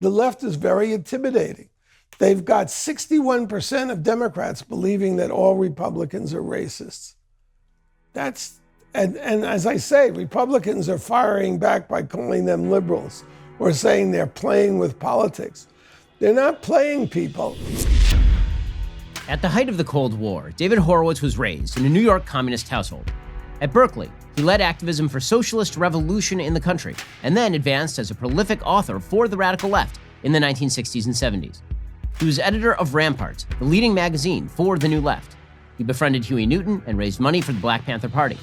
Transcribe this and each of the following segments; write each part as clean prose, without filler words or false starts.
The left is very intimidating. They've got 61% of Democrats believing that all Republicans are racists. And as I say, Republicans are firing back by calling them liberals or saying they're playing with politics. They're not playing people. At the height of the Cold War, David Horowitz was raised in a New York communist household. At Berkeley, he led activism for socialist revolution in the country, and then advanced as a prolific author for the radical left in the 1960s and 70s. He was editor of Rampart, the leading magazine for the New Left. He befriended Huey Newton and raised money for the Black Panther Party.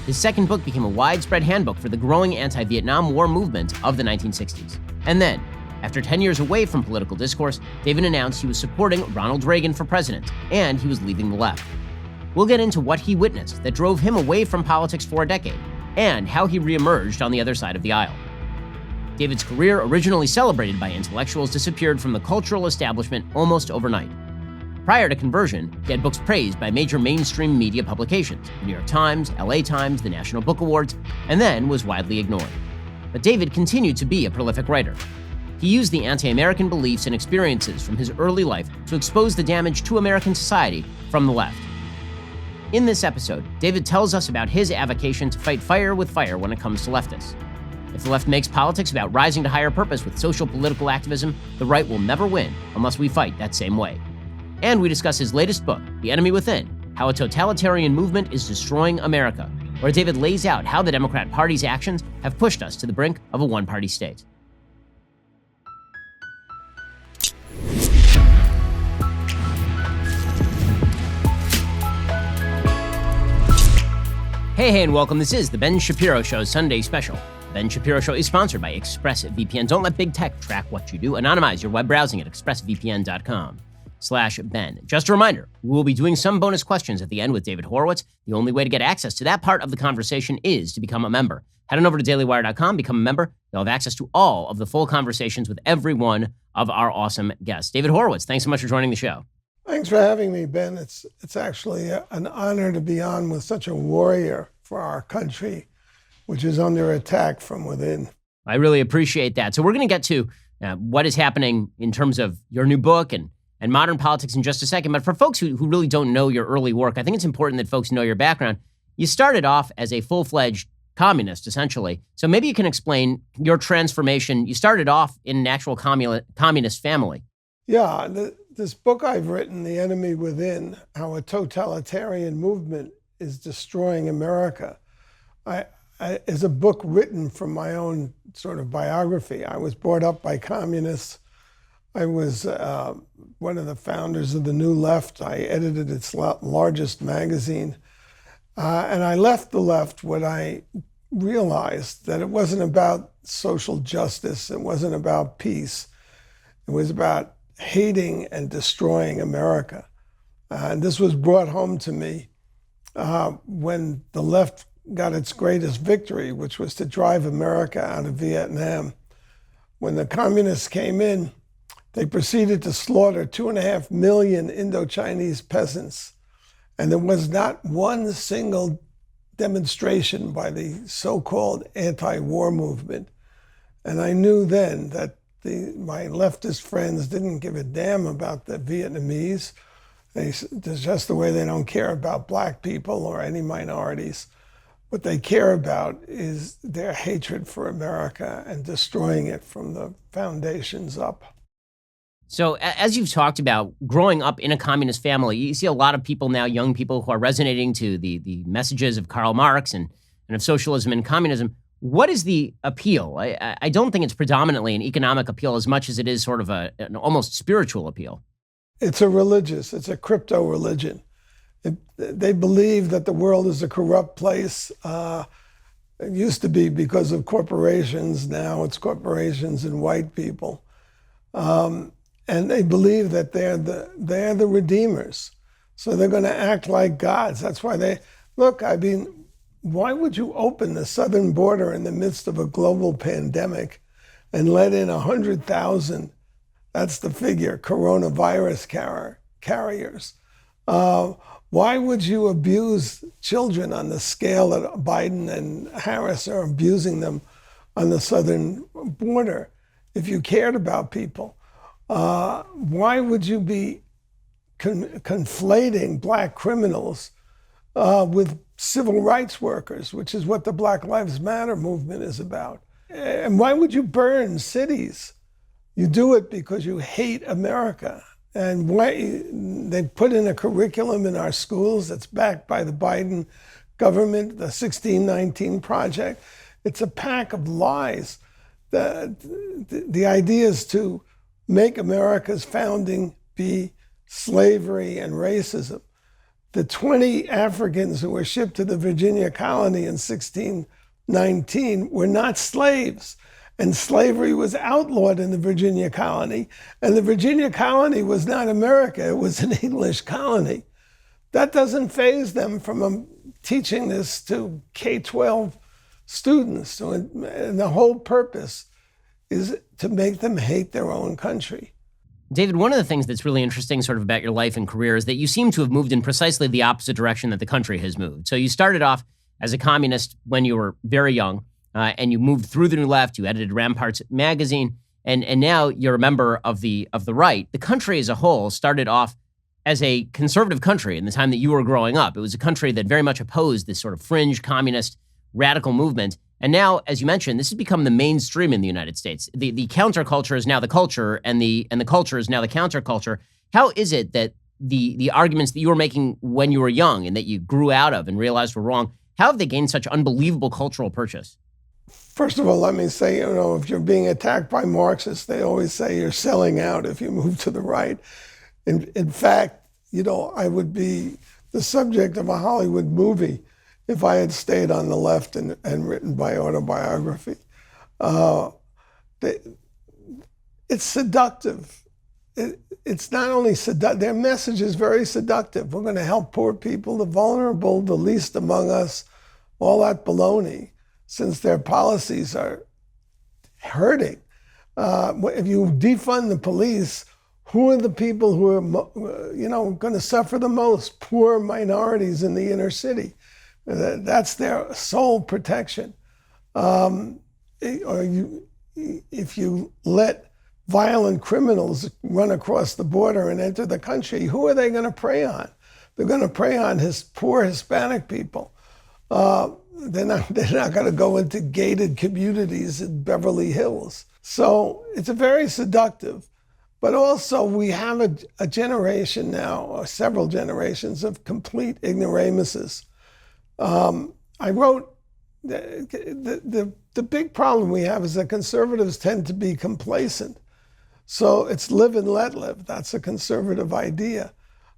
His second book became a widespread handbook for the growing anti-Vietnam War movement of the 1960s. And then, after 10 years away from political discourse, David announced he was supporting Ronald Reagan for president, and he was leaving the left. We'll get into what he witnessed that drove him away from politics for a decade, and how he reemerged on the other side of the aisle. David's career, originally celebrated by intellectuals, disappeared from the cultural establishment almost overnight. Prior to conversion, he had books praised by major mainstream media publications, the New York Times, LA Times, the National Book Awards, and then was widely ignored. But David continued to be a prolific writer. He used the anti-American beliefs and experiences from his early life to expose the damage to American society from the left. In this episode, David tells us about his avocation to fight fire with fire when it comes to leftists. If the left makes politics about rising to higher purpose with social political activism, the right will never win unless we fight that same way. And we discuss his latest book, The Enemy Within: How a Totalitarian Movement is Destroying America, where David lays out how the Democrat Party's actions have pushed us to the brink of a one-party state. Hey, and welcome. This is the Ben Shapiro Show's Sunday Special. The Ben Shapiro Show is sponsored by ExpressVPN. Don't let big tech track what you do. Anonymize your web browsing at expressvpn.com/Ben. Just a reminder, we will be doing some bonus questions at the end with David Horowitz. The only way to get access to that part of the conversation is to become a member. Head on over to dailywire.com, become a member. You'll have access to all of the full conversations with every one of our awesome guests. David Horowitz, thanks so much for joining the show. Thanks for having me, Ben. It's actually an honor to be on with such a warrior for our country, which is under attack from within. I really appreciate that. So we're going to get to what is happening in terms of your new book and modern politics in just a second. But for folks who really don't know your early work, I think it's important that folks know your background. You started off as a full-fledged communist, essentially. So maybe you can explain your transformation. You started off in an actual communist family. Yeah, this book I've written, The Enemy Within: How a Totalitarian Movement is Destroying America, is a book written from my own sort of biography. I was brought up by communists. I was one of the founders of the New Left. I edited its largest magazine. And I left the left when I realized that it wasn't about social justice. It wasn't about peace. It was about hating and destroying America. And this was brought home to me when the left got its greatest victory, which was to drive America out of Vietnam. When the communists came in, they proceeded to slaughter 2.5 million Indo-Chinese peasants. And there was not one single demonstration by the so-called anti-war movement. And I knew then that my leftist friends didn't give a damn about the Vietnamese. It's just the way they don't care about black people or any minorities. What they care about is their hatred for America and destroying it from the foundations up. So as you've talked about growing up in a communist family, you see a lot of people now, young people, who are resonating to the messages of Karl Marx and of socialism and communism. What is the appeal? I don't think it's predominantly an economic appeal as much as it is sort of an almost spiritual appeal. It's a crypto religion. They believe that the world is a corrupt place. It used to be because of corporations. Now it's corporations and white people. And they believe that they're the redeemers. So they're going to act like gods. That's why why would you open the southern border in the midst of a global pandemic and let in 100,000, that's the figure, coronavirus carriers? Why would you abuse children on the scale that Biden and Harris are abusing them on the southern border? if you cared about people, why would you be conflating black criminals with civil rights workers, which is what the Black Lives Matter movement is about? And why would you burn cities? You do it because you hate America. And why they put in a curriculum in our schools that's backed by the Biden government, the 1619 Project. It's a pack of lies. The idea is to make America's founding be slavery and racism. The 20 Africans who were shipped to the Virginia colony in 1619 were not slaves. And slavery was outlawed in the Virginia colony. And the Virginia colony was not America, it was an English colony. That doesn't faze them from teaching this to K-12 students. And the whole purpose is to make them hate their own country. David, one of the things that's really interesting sort of about your life and career is that you seem to have moved in precisely the opposite direction that the country has moved. So you started off as a communist when you were very young, and you moved through the New Left. You edited Ramparts magazine, and now you're a member of the right. The country as a whole started off as a conservative country in the time that you were growing up. It was a country that very much opposed this sort of fringe communist radical movement. And now, as you mentioned, this has become the mainstream in the United States. The counterculture is now the culture, and the culture is now the counterculture. How is it that the arguments that you were making when you were young and that you grew out of and realized were wrong, how have they gained such unbelievable cultural purchase? First of all, let me say, if you're being attacked by Marxists, they always say you're selling out if you move to the right. In fact, I would be the subject of a Hollywood movie if I had stayed on the left and written my autobiography. It's seductive. It's not only seductive, their message is very seductive. We're going to help poor people, the vulnerable, the least among us, all that baloney, since their policies are hurting. If you defund the police, who are the people who are, going to suffer the most? Poor minorities in the inner city. That's their sole protection. If you let violent criminals run across the border and enter the country, who are they going to prey on? They're going to prey on poor Hispanic people. They're not going to go into gated communities in Beverly Hills. So it's a very seductive. But also we have a generation now, or several generations, of complete ignoramuses. I wrote, the big problem we have is that conservatives tend to be complacent. So it's live and let live. That's a conservative idea.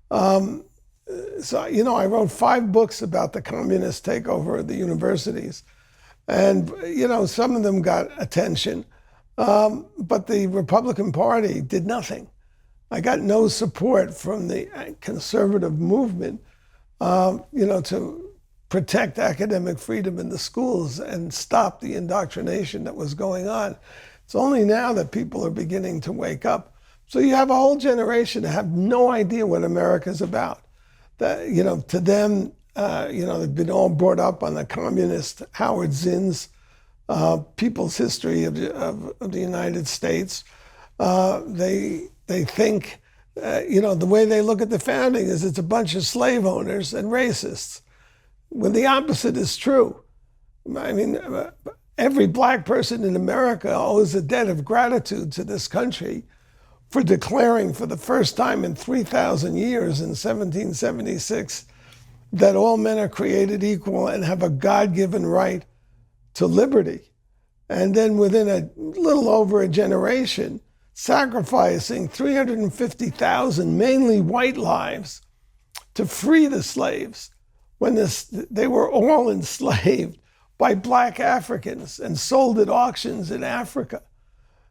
I wrote 5 books about the communist takeover of the universities. And, some of them got attention, but the Republican Party did nothing. I got no support from the conservative movement, to protect academic freedom in the schools and stop the indoctrination that was going on. It's only now that people are beginning to wake up. So you have a whole generation that have no idea what America's about. To them, they've been all brought up on the communist Howard Zinn's People's History of the United States. They think, the way they look at the founding is it's a bunch of slave owners and racists. When the opposite is true. I mean, every black person in America owes a debt of gratitude to this country for declaring for the first time in 3,000 years in 1776 that all men are created equal and have a God-given right to liberty. And then within a little over a generation, sacrificing 350,000 mainly white lives to free the slaves when they were all enslaved by black Africans and sold at auctions in Africa.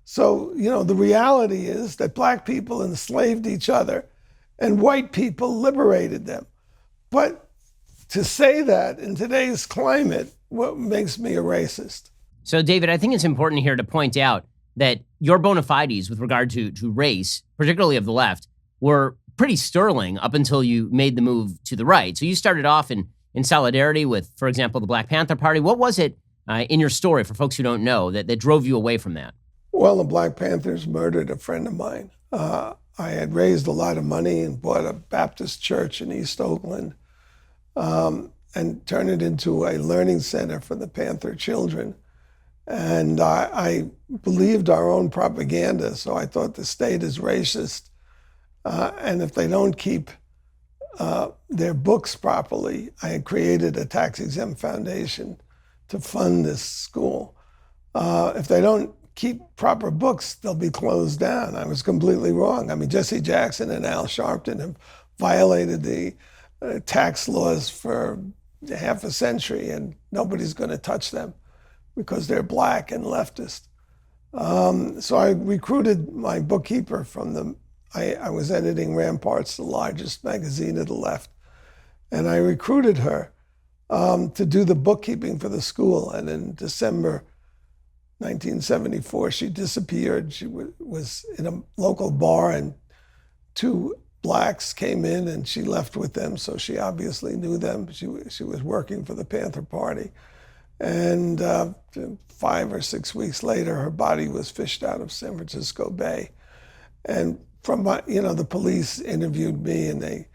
So, the reality is that black people enslaved each other and white people liberated them. But to say that in today's climate, what makes me a racist? So, David, I think it's important here to point out that your bona fides with regard to race, particularly of the left, were pretty sterling up until you made the move to the right. So you started off in solidarity with, for example, the Black Panther Party. What was it in your story, for folks who don't know, that drove you away from that? Well, the Black Panthers murdered a friend of mine. I had raised a lot of money and bought a Baptist church in East Oakland and turned it into a learning center for the Panther children. And I believed our own propaganda, so I thought the state is racist. And if they don't keep their books properly, I had created a tax-exempt foundation to fund this school. If they don't keep proper books, they'll be closed down. I was completely wrong. I mean, Jesse Jackson and Al Sharpton have violated the tax laws for half a century, and nobody's going to touch them because they're black and leftist. So I recruited my bookkeeper from I was editing Ramparts, the largest magazine of the left, and I recruited her to do the bookkeeping for the school. And in December 1974, she disappeared. She was in a local bar, and two blacks came in, and she left with them, so she obviously knew them. She was working for the Panther Party. And 5 or 6 weeks later, her body was fished out of San Francisco Bay. And the police interviewed me, and they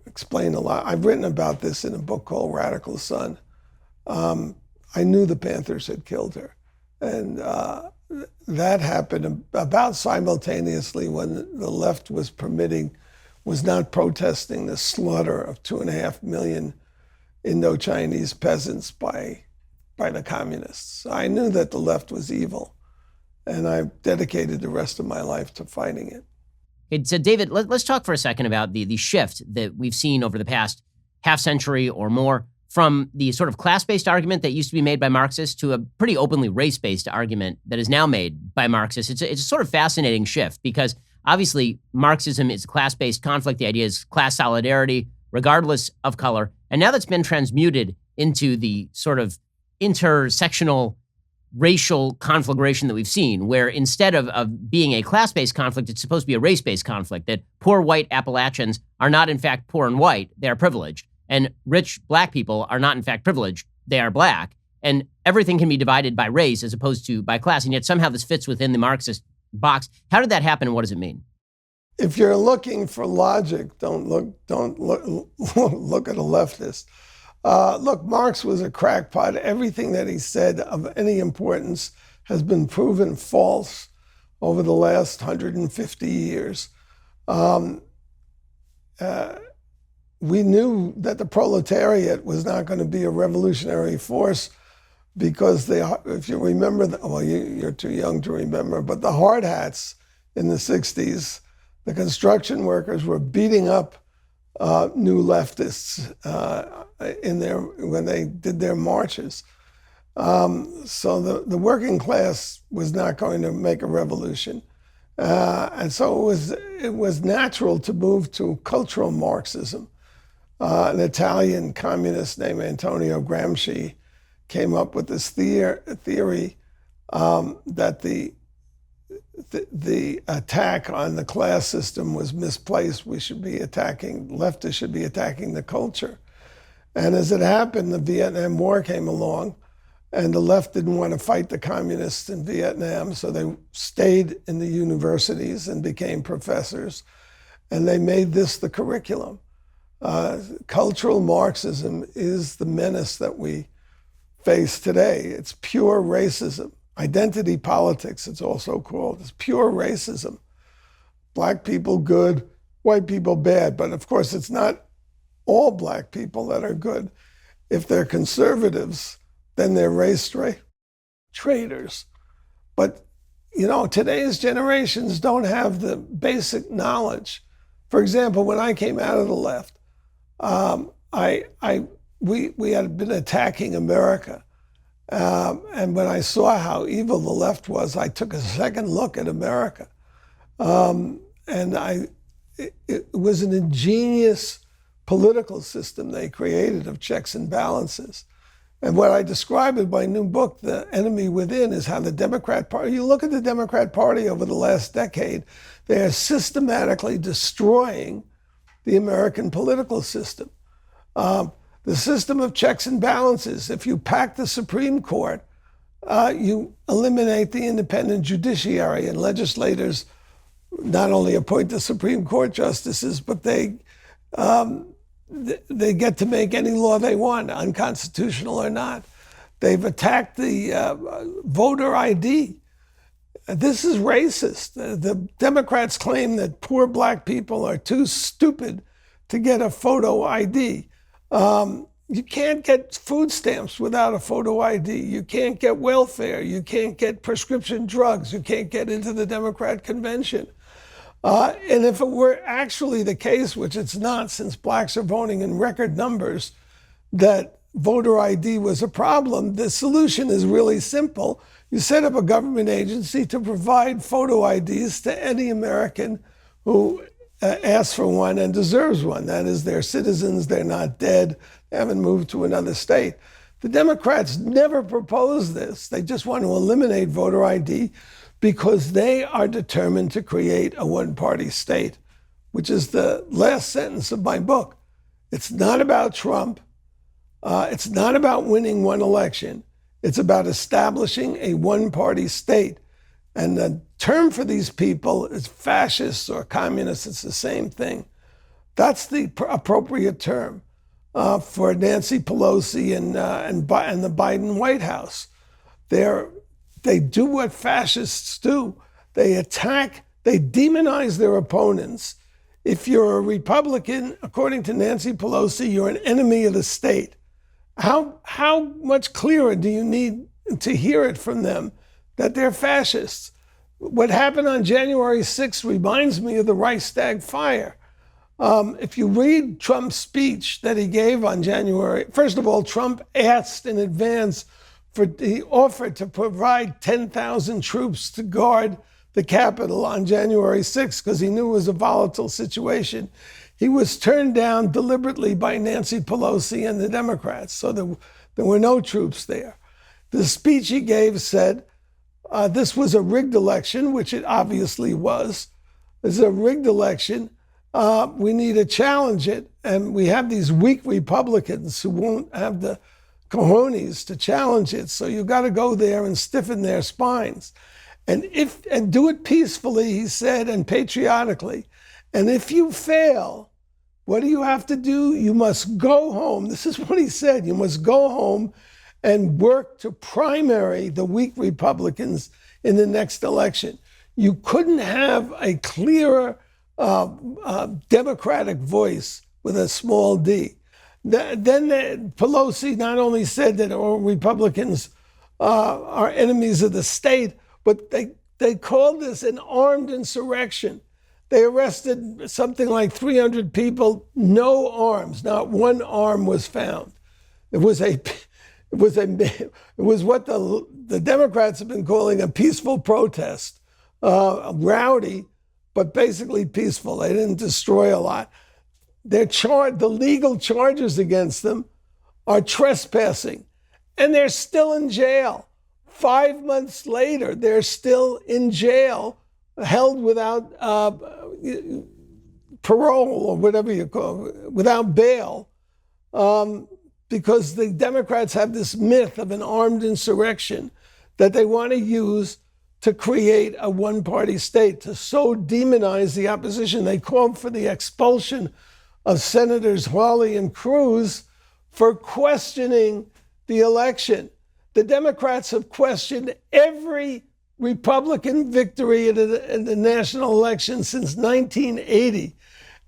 explained a lot. I've written about this in a book called Radical Son. I knew the Panthers had killed her. And that happened about simultaneously when the left was not protesting the slaughter of 2.5 million Indo-Chinese peasants by the communists. I knew that the left was evil, and I dedicated the rest of my life to fighting it. Okay, so David, let's talk for a second about the shift that we've seen over the past half century or more from the sort of class-based argument that used to be made by Marxists to a pretty openly race-based argument that is now made by Marxists. It's a sort of fascinating shift because obviously Marxism is a class-based conflict. The idea is class solidarity, regardless of color. And now that's been transmuted into the sort of intersectional racial conflagration that we've seen, where instead of being a class-based conflict, it's supposed to be a race-based conflict, that poor white Appalachians are not in fact poor and white, they are privileged. And rich black people are not in fact privileged, they are black. And everything can be divided by race as opposed to by class. And yet somehow this fits within the Marxist box. How did that happen and what does it mean? If you're looking for logic, don't look at a leftist. Look, Marx was a crackpot. Everything that he said of any importance has been proven false over the last 150 years. We knew that the proletariat was not going to be a revolutionary force because if you remember, you're too young to remember, but the hard hats in the 60s, the construction workers were beating up new leftists when they did their marches. So the working class was not going to make a revolution. And so it was natural to move to cultural Marxism. An Italian communist named Antonio Gramsci came up with this theory that the attack on the class system was misplaced. Leftists should be attacking the culture. And as it happened, the Vietnam War came along, and the left didn't want to fight the communists in Vietnam, so they stayed in the universities and became professors, and they made this the curriculum. Cultural Marxism is the menace that we face today. It's pure racism. Identity politics, it's also called. It's pure racism. Black people good, white people bad. But of course, it's not all black people that are good. If they're conservatives, then they're race traitors. But, today's generations don't have the basic knowledge. For example, when I came out of the left, we had been attacking America. And when I saw how evil the left was, I took a second look at America. It was an ingenious political system they created of checks and balances. And what I describe in my new book, The Enemy Within, is how the Democrat Party, you look at the Democrat Party over the last decade, they are systematically destroying the American political system. The system of checks and balances. If you pack the Supreme Court, you eliminate the independent judiciary, and legislators not only appoint the Supreme Court justices, but they get to make any law they want, unconstitutional or not. They've attacked the voter ID. This is racist. The Democrats claim that poor black people are too stupid to get a photo ID. You can't get food stamps without a photo ID. You can't get welfare. You can't get prescription drugs. You can't get into the Democrat convention. And if it were actually the case, which it's not, since blacks are voting in record numbers, that voter ID was a problem, the solution is really simple. You set up a government agency to provide photo IDs to any American who asks for one and deserves one. That is, they're citizens, they're not dead, they haven't moved to another state. The Democrats never proposed this. They just want to eliminate voter ID because they are determined to create a one-party state, which is the last sentence of my book. It's not about Trump. It's not about winning one election. It's about establishing a one-party state. And the term for these people is fascists or communists. It's the same thing. That's the appropriate term for Nancy Pelosi and the Biden White House. They do what fascists do. They attack, they demonize their opponents. If you're a Republican, according to Nancy Pelosi, you're an enemy of the state. How much clearer do you need to hear it from them that they're fascists? What happened on January 6th reminds me of the Reichstag fire. If you read Trump's speech that he gave on January, first of all, Trump asked in advance he offered to provide 10,000 troops to guard the Capitol on January 6th because he knew it was a volatile situation. He was turned down deliberately by Nancy Pelosi and the Democrats, so there were no troops there. The speech he gave said, this was a rigged election, which it obviously was. This is a rigged election. We need to challenge it. And we have these weak Republicans who won't have the cojones to challenge it. So you got to go there and stiffen their spines. And do it peacefully, he said, and patriotically. And if you fail, what do you have to do? You must go home. This is what he said. You must go home and work to primary the weak Republicans in the next election. You couldn't have a clearer Democratic voice with a small d. Then Pelosi not only said that all Republicans are enemies of the state, but they called this an armed insurrection. They arrested something like 300 people, no arms, not one arm was found. It was what the Democrats have been calling a peaceful protest, rowdy, but basically peaceful. They didn't destroy a lot. The legal charges against them are trespassing, and they're still in jail. 5 months later, they're still in jail, held without parole or whatever you call it, without bail, because the Democrats have this myth of an armed insurrection that they want to use to create a one-party state, to so demonize the opposition. They called for the expulsion of Senators Hawley and Cruz for questioning the election. The Democrats have questioned every Republican victory in the national election since 1980,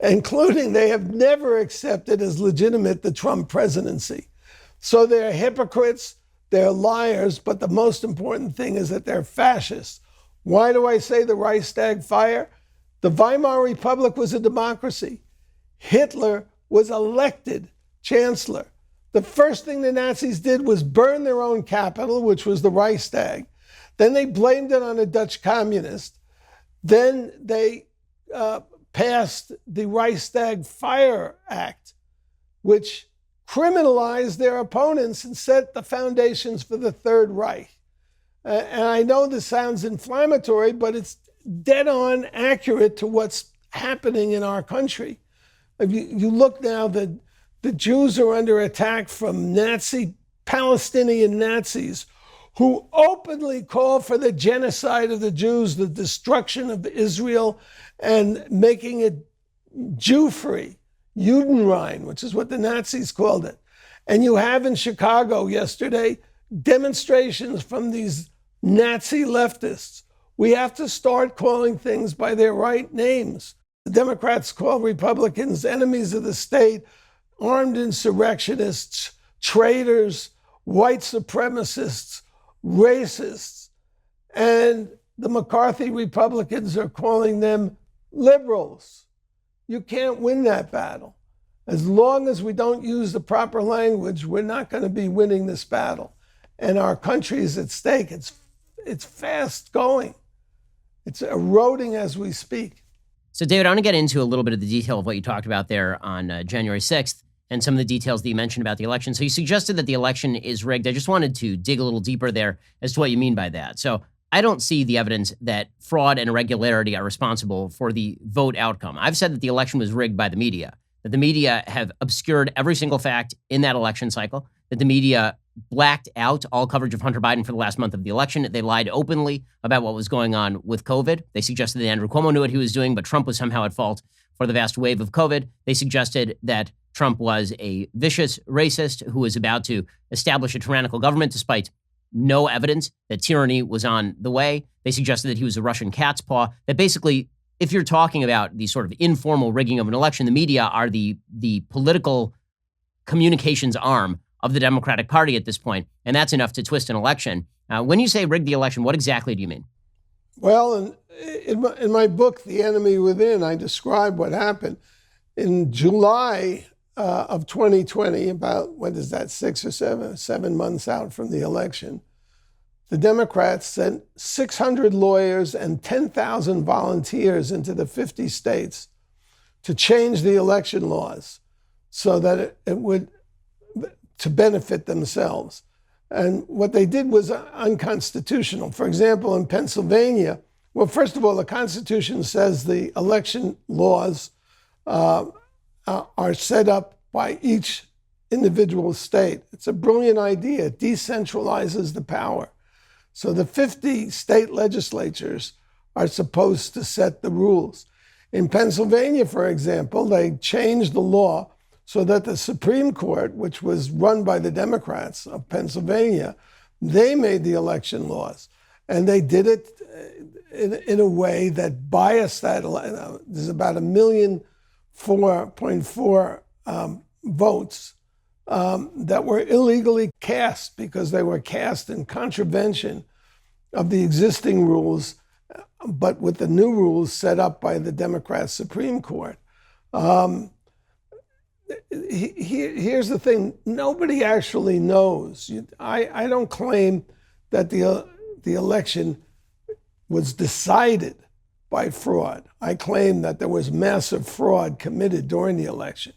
including they have never accepted as legitimate the Trump presidency. So they're hypocrites, they're liars, but the most important thing is that they're fascists. Why do I say the Reichstag fire? The Weimar Republic was a democracy. Hitler was elected chancellor. The first thing the Nazis did was burn their own capital, which was the Reichstag. Then they blamed it on a Dutch communist. Then they passed the Reichstag Fire Act, which criminalized their opponents and set the foundations for the Third Reich. And I know this sounds inflammatory, but it's dead on accurate to what's happening in our country. If you look now, the Jews are under attack from Palestinian Nazis who openly call for the genocide of the Jews, the destruction of Israel, and making it Jew-free, Judenrein, which is what the Nazis called it. And you have in Chicago yesterday demonstrations from these Nazi leftists. We have to start calling things by their right names. The Democrats call Republicans enemies of the state, armed insurrectionists, traitors, white supremacists, racists. And the McCarthy Republicans are calling them liberals. You can't win that battle. As long as we don't use the proper language, we're not going to be winning this battle. And our country is at stake. It's fast going. It's eroding as we speak. So, David, I want to get into a little bit of the detail of what you talked about there on January 6th and some of the details that you mentioned about the election. So you suggested that the election is rigged. I just wanted to dig a little deeper there as to what you mean by that. So I don't see the evidence that fraud and irregularity are responsible for the vote outcome. I've said that the election was rigged by the media, that the media have obscured every single fact in that election cycle, that the media blacked out all coverage of Hunter Biden for the last month of the election. They lied openly about what was going on with COVID. They suggested that Andrew Cuomo knew what he was doing, but Trump was somehow at fault for the vast wave of COVID. They suggested that Trump was a vicious racist who was about to establish a tyrannical government despite no evidence that tyranny was on the way. They suggested that he was a Russian cat's paw, that basically, if you're talking about the sort of informal rigging of an election, the media are the political communications arm of the Democratic Party at this point, and that's enough to twist an election. When you say rig the election, what exactly do you mean? Well, in my book, The Enemy Within, I describe what happened. In July of 2020, about, what is that, 6 or 7 months out from the election, the Democrats sent 600 lawyers and 10,000 volunteers into the 50 states to change the election laws so that it would, to benefit themselves. And what they did was unconstitutional. For example, in Pennsylvania, well, first of all, the Constitution says the election laws are set up by each individual state. It's a brilliant idea. It decentralizes the power. So the 50 state legislatures are supposed to set the rules. In Pennsylvania, for example, they changed the law so that the Supreme Court, which was run by the Democrats of Pennsylvania, they made the election laws. And they did it in a way that biased that. There's about 1,004,400,000 votes that were illegally cast because they were cast in contravention of the existing rules, but with the new rules set up by the Democrat Supreme Court. Here's the thing. Nobody actually knows. I don't claim that the election was decided by fraud. I claim that there was massive fraud committed during the election.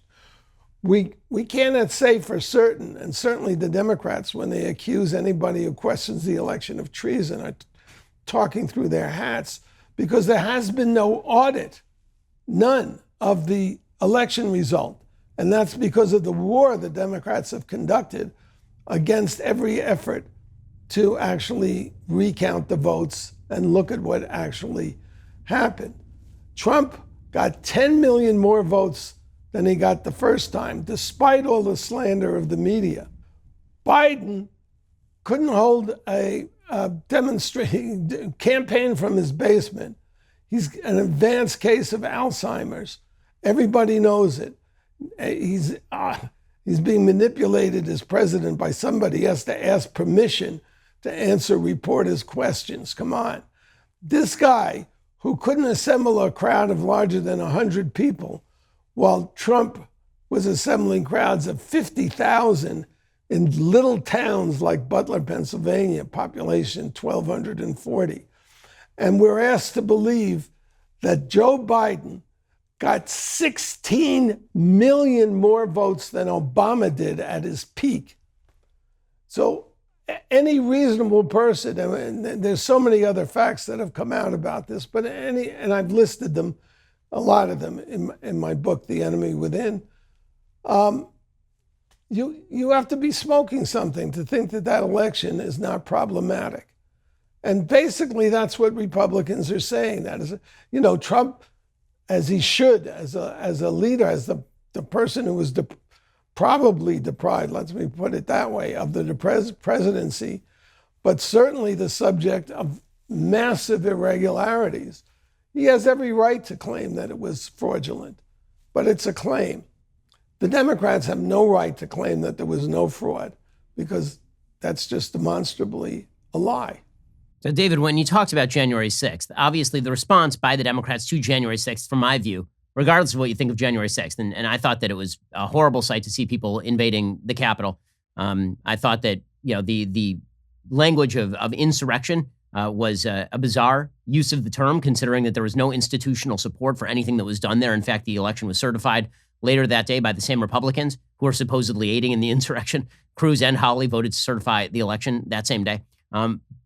We cannot say for certain, and certainly the Democrats, when they accuse anybody who questions the election of treason, are talking through their hats, because there has been no audit, none, of the election result. And that's because of the war the Democrats have conducted against every effort to actually recount the votes and look at what actually happened. Trump got 10 million more votes than he got the first time, despite all the slander of the media. Biden couldn't hold a demonstrating campaign from his basement. He's an advanced case of Alzheimer's. Everybody knows it. He's being manipulated as president by somebody. He has to ask permission to answer reporters' questions. Come on. This guy, who couldn't assemble a crowd of larger than 100 people, while Trump was assembling crowds of 50,000 in little towns like Butler, Pennsylvania, population 1,240. And we're asked to believe that Joe Biden got 16 million more votes than Obama did at his peak. So any reasonable person, and there's so many other facts that have come out about this, but and I've listed them, a lot of them in my book, The Enemy Within. you have to be smoking something to think that that election is not problematic. And basically, that's what Republicans are saying. That is, Trump, as he should, as a leader, as the person who was probably deprived, let me put it that way, of the presidency, but certainly the subject of massive irregularities. He has every right to claim that it was fraudulent, but it's a claim. The Democrats have no right to claim that there was no fraud, because that's just demonstrably a lie. So, David, when you talked about January 6th, obviously the response by the Democrats to January 6th, from my view, regardless of what you think of January 6th, and I thought that it was a horrible sight to see people invading the Capitol. I thought that the language of insurrection was a bizarre use of the term, considering that there was no institutional support for anything that was done there. In fact, the election was certified later that day by the same Republicans who are supposedly aiding in the insurrection. Cruz and Hawley voted to certify the election that same day.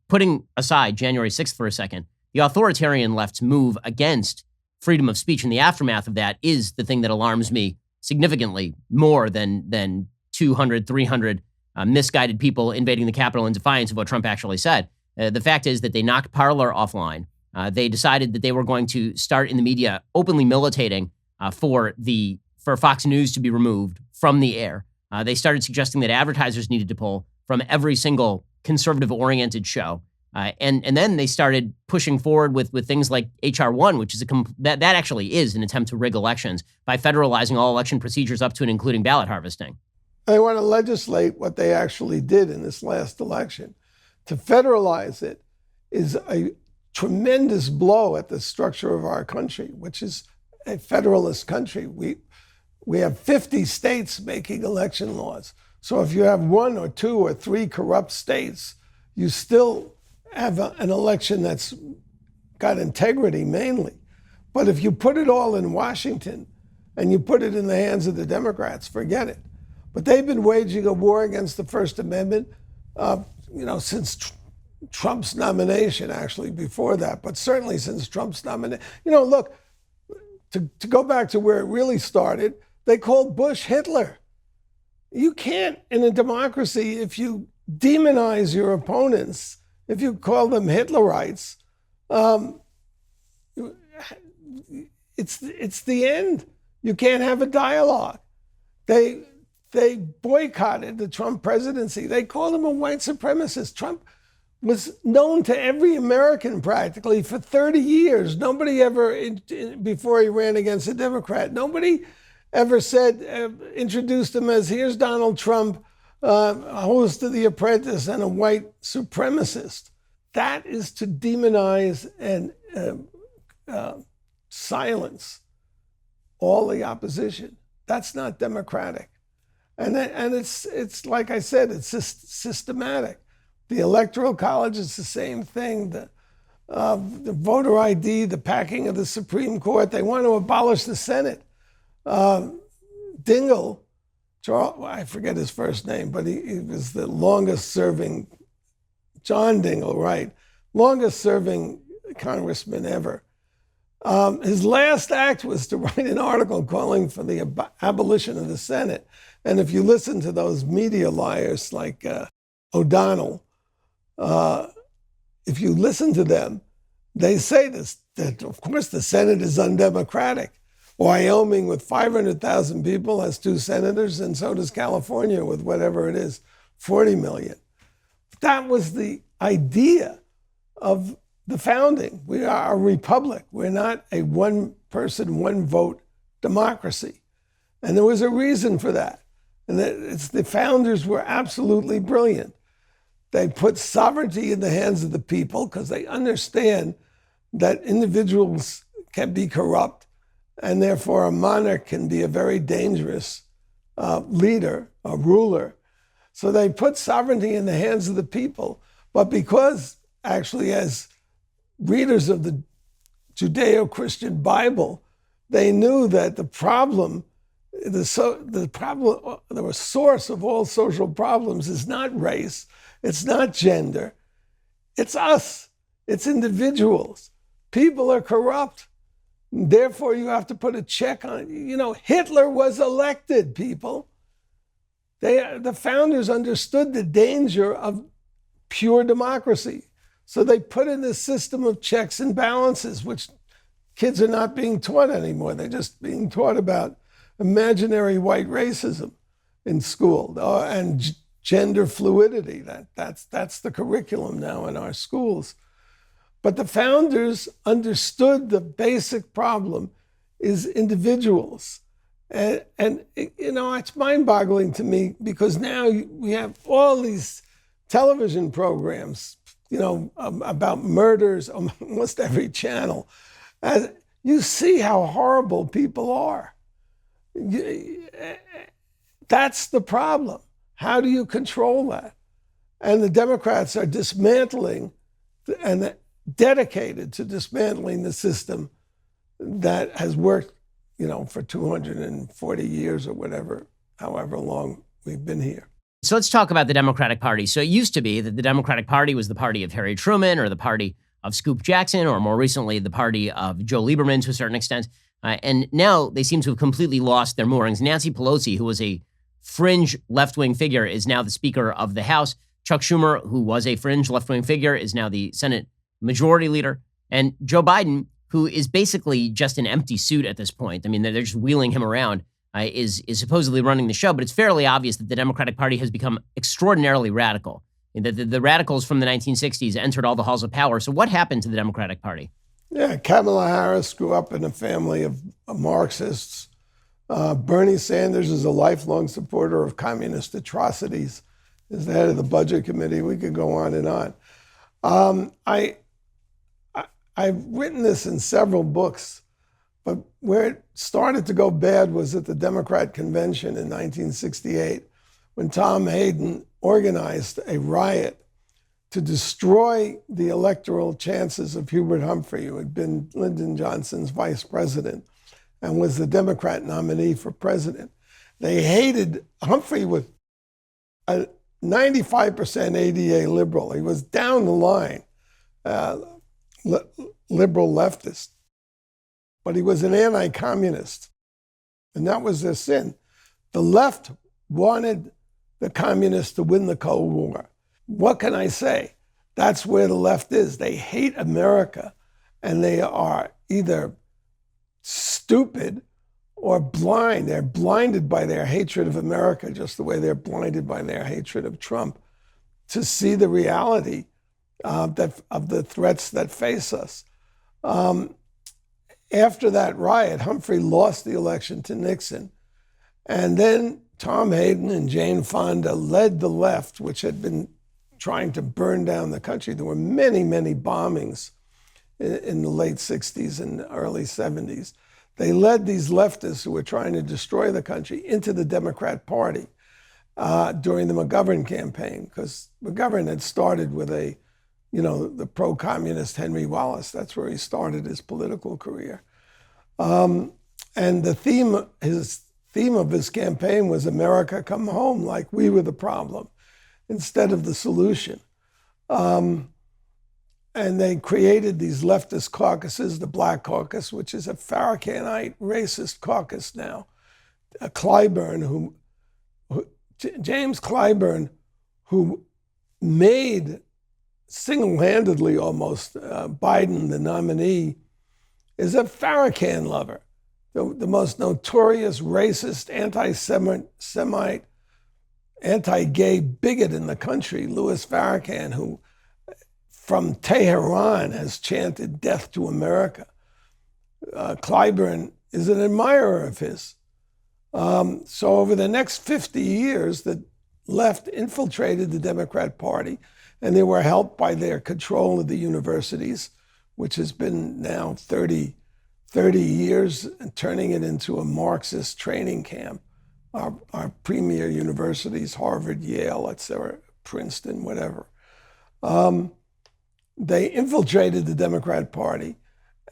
Putting aside January 6th for a second, the authoritarian left's move against freedom of speech in the aftermath of that is the thing that alarms me significantly more than 200, 300 misguided people invading the Capitol in defiance of what Trump actually said. The fact is that they knocked Parler offline. They decided that they were going to start in the media openly militating for Fox News to be removed from the air. They started suggesting that advertisers needed to pull from every single conservative-oriented show. And then they started pushing forward with things like H.R. 1, which is that actually is an attempt to rig elections by federalizing all election procedures up to and including ballot harvesting. They want to legislate what they actually did in this last election. To federalize it is a tremendous blow at the structure of our country, which is a federalist country. We have 50 states making election laws. So if you have 1 or 2 or 3 corrupt states, you still have an election that's got integrity mainly. But if you put it all in Washington and you put it in the hands of the Democrats, forget it. But they've been waging a war against the First Amendment, since Trump's nomination, actually before that, but certainly since Trump's nomination. Look, to go back to where it really started, they called Bush Hitler. You can't, in a democracy, if you demonize your opponents, if you call them Hitlerites, it's the end. You can't have a dialogue. They boycotted the Trump presidency. They called him a white supremacist. Trump was known to every American practically for 30 years. Nobody ever, before he ran against a Democrat, nobody ever introduced him as, here's Donald Trump, host of The Apprentice and a white supremacist. That is to demonize and silence all the opposition. That's not democratic. And it's like I said, it's systematic. The Electoral College is the same thing. The voter ID, the packing of the Supreme Court. They want to abolish the Senate. Dingell, I forget his first name, but he was the longest serving, John Dingell, right? Longest serving congressman ever. His last act was to write an article calling for the abolition of the Senate. And if you listen to those media liars like O'Donnell, if you listen to them, they say that of course the Senate is undemocratic. Wyoming with 500,000 people has 2 senators, and so does California with whatever it is, 40 million. That was the idea of the founding. We are a republic. We're not a one-person, one-vote democracy. And there was a reason for that. And the founders were absolutely brilliant. They put sovereignty in the hands of the people because they understand that individuals can be corrupt, and therefore a monarch can be a very dangerous leader, a ruler. So they put sovereignty in the hands of the people. But because actually as readers of the Judeo-Christian Bible, they knew that the source of all social problems is not race, it's not gender, it's us, it's individuals. People are corrupt. Therefore, you have to put a check on, Hitler was elected, people. The founders understood the danger of pure democracy. So they put in this system of checks and balances, which kids are not being taught anymore. They're just being taught about imaginary white racism in school and gender fluidity. That's the curriculum now in our schools. But the founders understood the basic problem is individuals. And it's mind-boggling to me because now we have all these television programs, about murders on almost every channel. And you see how horrible people are. That's the problem. How do you control that? And the Democrats are dismantling and dedicated to dismantling the system that has worked, for 240 years or whatever, however long we've been here. So let's talk about the Democratic Party. So it used to be that the Democratic Party was the party of Harry Truman or the party of Scoop Jackson, or more recently, the party of Joe Lieberman to a certain extent. And now they seem to have completely lost their moorings. Nancy Pelosi, who was a fringe left-wing figure, is now the Speaker of the House. Chuck Schumer, who was a fringe left-wing figure, is now the Senate Majority Leader. And Joe Biden, who is basically just an empty suit at this point. I mean, they're just wheeling him around, is supposedly running the show. But it's fairly obvious that the Democratic Party has become extraordinarily radical. The radicals from the 1960s entered all the halls of power. So what happened to the Democratic Party? Yeah, Kamala Harris grew up in a family of Marxists. Bernie Sanders is a lifelong supporter of communist atrocities. Is the head of the Budget Committee. We could go on and on. I've written this in several books, but where it started to go bad was at the Democrat convention in 1968, when Tom Hayden organized a riot to destroy the electoral chances of Hubert Humphrey, who had been Lyndon Johnson's vice president and was the Democrat nominee for president. They hated Humphrey with a 95% ADA liberal. He was down the line. Liberal leftist, but he was an anti-communist, and that was their sin. The left wanted the communists to win the Cold War. What can I say? That's where the left is. They hate America, and they are either stupid or blind. They're blinded by their hatred of America, just the way they're blinded by their hatred of Trump, to see the reality of the threats that face us. After that riot, Humphrey lost the election to Nixon. And then Tom Hayden and Jane Fonda led the left, which had been trying to burn down the country. There were many, many bombings in the late 60s and early 70s. They led these leftists who were trying to destroy the country into the Democrat Party during the McGovern campaign, because McGovern had started with the pro-communist Henry Wallace. That's where he started his political career. And the theme of his campaign was America come home, like we were the problem, instead of the solution. And they created these leftist caucuses, the Black Caucus, which is a Farrakhanite racist caucus now. James Clyburn, who made single-handedly almost Biden the nominee, is a Farrakhan lover, the most notorious racist, anti-Semite, anti-gay bigot in the country, Louis Farrakhan, who from Tehran has chanted death to America. Clyburn is an admirer of his. So over the next 50 years, the left infiltrated the Democrat Party, and they were helped by their control of the universities, which has been now 30 years, and turning it into a Marxist training camp. Our premier universities, Harvard, Yale, etc., Princeton, whatever. They infiltrated the Democrat Party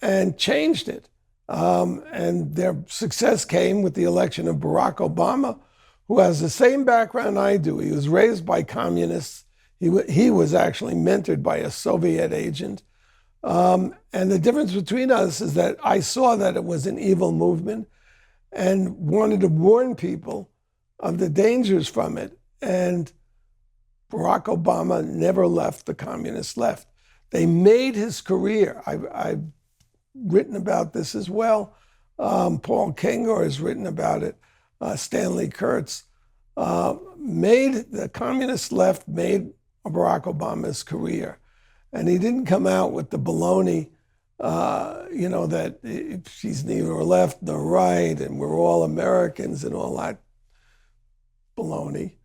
and changed it. And their success came with the election of Barack Obama, who has the same background I do. He was raised by communists. He was actually mentored by a Soviet agent. And the difference between us is that I saw that it was an evil movement and wanted to warn people of the dangers from it. And Barack Obama never left the communist left. They made his career. I've written about this as well. Paul Kengor has written about it. Stanley Kurtz made the communist left made Barack Obama's career, and he didn't come out with the baloney, that she's neither left nor right, and we're all Americans and all that baloney,